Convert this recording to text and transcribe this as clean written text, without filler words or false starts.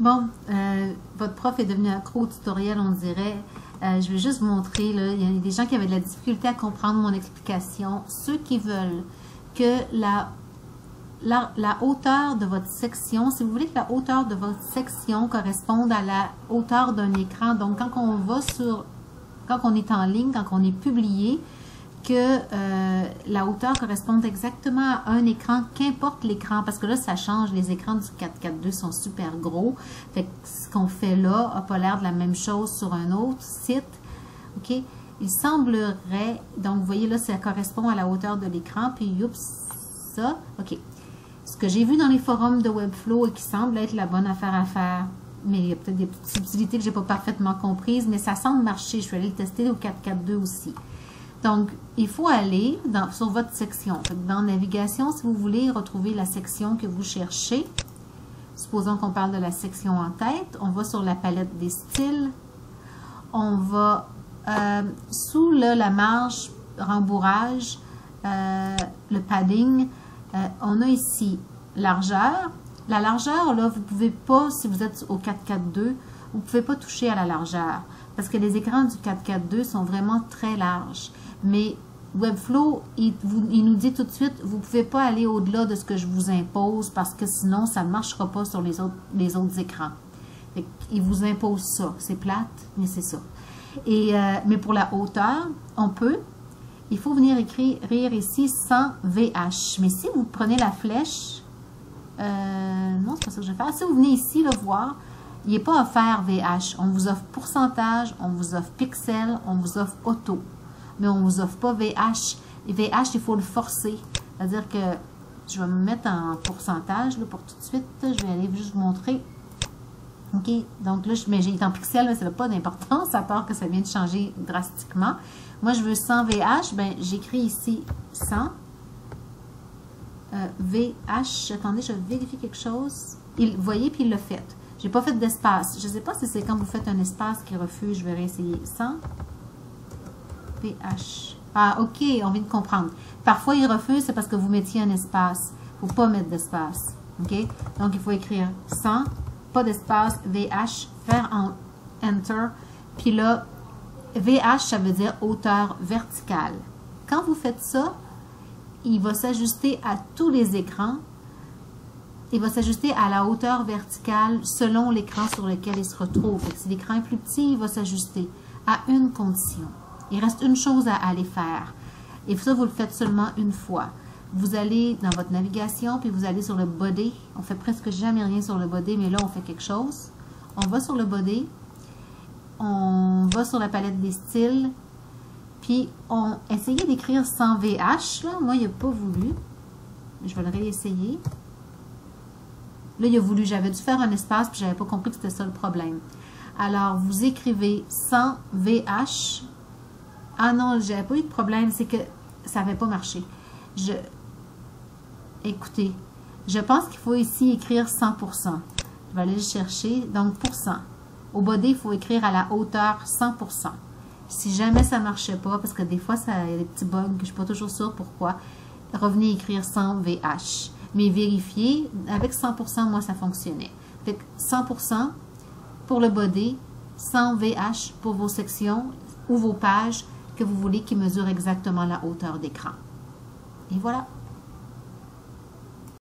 Bon, votre prof est devenu accro au tutoriel, on dirait. Je vais juste vous montrer, là, il y a des gens qui avaient de la difficulté à comprendre mon explication. Ceux qui veulent que la hauteur de votre section, si vous voulez que la hauteur de votre section corresponde à la hauteur d'un écran, donc quand on est en ligne, quand on est publié, que la hauteur corresponde exactement à un écran, qu'importe l'écran, parce que là, ça change. Les écrans du 442 sont super gros. Fait que ce qu'on fait là n'a pas l'air de la même chose sur un autre site. OK? Il semblerait, donc vous voyez là, ça correspond à la hauteur de l'écran, puis oups, ça. OK. Ce que j'ai vu dans les forums de Webflow et qui semble être la bonne affaire à faire, mais il y a peut-être des petites subtilités que je n'ai pas parfaitement comprises, mais ça semble marcher. Je vais aller le tester au 442 aussi. Donc, il faut aller sur votre section. Dans Navigation, si vous voulez retrouver la section que vous cherchez, supposons qu'on parle de la section en tête, on va sur la palette des styles, on va sous la marge, rembourrage, le padding, on a ici largeur. La largeur, là, vous ne pouvez pas, si vous êtes au 442, vous ne pouvez pas toucher à la largeur parce que les écrans du 442 sont vraiment très larges. Mais Webflow, il nous dit tout de suite, vous ne pouvez pas aller au-delà de ce que je vous impose parce que sinon, ça ne marchera pas sur les autres écrans. Il vous impose ça. C'est plate, mais c'est ça. Mais pour la hauteur, on peut. Il faut venir écrire ici 100 VH. Mais si vous prenez la flèche, non, c'est pas ça que je vais faire. Si vous venez ici, le voir, il n'est pas offert VH. On vous offre pourcentage, on vous offre pixel, on vous offre auto. Mais on ne vous offre pas VH. Et VH, il faut le forcer. C'est-à-dire que je vais me mettre en pourcentage là, pour tout de suite. Je vais aller juste vous montrer. OK. Donc là, mais j'ai en pixels, ça n'a pas d'importance, à part que ça vient de changer drastiquement. Moi, je veux 100 VH. Ben, j'écris ici 100 VH. Attendez, je vérifie quelque chose. Vous voyez, puis il l'a fait. Je n'ai pas fait d'espace. Je ne sais pas si c'est quand vous faites un espace qui refuse. Je vais réessayer 100 VH. Ah, OK, on vient de comprendre. Parfois, il refuse, c'est parce que vous mettiez un espace. Il ne faut pas mettre d'espace. OK? Donc, il faut écrire 100, pas d'espace, VH, faire en Enter. Puis là, VH, ça veut dire hauteur verticale. Quand vous faites ça, il va s'ajuster à tous les écrans. Il va s'ajuster à la hauteur verticale selon l'écran sur lequel il se retrouve. Donc, si l'écran est plus petit, il va s'ajuster à une condition. Il reste une chose à aller faire. Et ça, vous le faites seulement une fois. Vous allez dans votre navigation, puis vous allez sur le body. On fait presque jamais rien sur le body, mais là, on fait quelque chose. On va sur le body. On va sur la palette des styles. Puis, on essayait d'écrire 100 VH. Là. Moi, il n'a pas voulu. Je vais le réessayer. Là, il a voulu. J'avais dû faire un espace, puis je n'avais pas compris que c'était ça le problème. Alors, vous écrivez 100 VH. Ah non, j'avais pas eu de problème, c'est que ça n'avait pas marché. Écoutez, je pense qu'il faut ici écrire 100%. Je vais aller le chercher. Donc, pourcent. Au body, il faut écrire à la hauteur 100%. Si jamais ça ne marchait pas, parce que des fois, il y a des petits bugs que je ne suis pas toujours sûre pourquoi, revenez écrire 100 VH. Mais vérifiez, avec 100%, moi, ça fonctionnait. Fait que 100% pour le body, 100 VH pour vos sections ou vos pages que vous voulez qui mesurent exactement la hauteur d'écran. Et voilà.